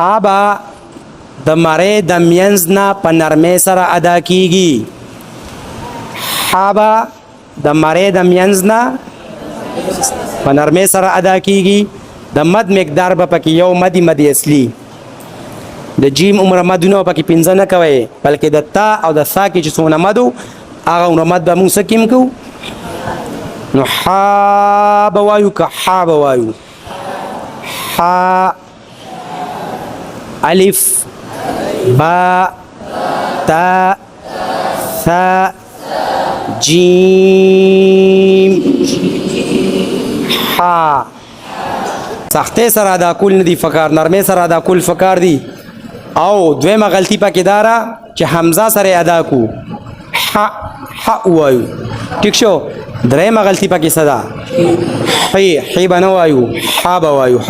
ح با د مړې د منځ نه په نرمۍ سره ادا کیږي. ح با د مړې د منځ نه په نرمۍ سره ادا کیږي. د مد مقدار به پکې یو مد اصلي. د جیم عمر مدونه پکې پنځه نه کوي، بلکې د تا او د ثا کې چې څونه مدو هغه عمر مد به موږ سکیم کو. نو ح به وایو که ح به وایو. ح الف با تا ثا جیم ح. سختۍ سره ادا کول نه دي فکار، نرمۍ سره ادا کول فکار دي. او دویمه غلطي پکې داره چې حمزه سره ادا کو ح وایو. ټیک شو. دریمه غلطي پکې څه ده؟ حی به نه وایو، ح به وایو. ح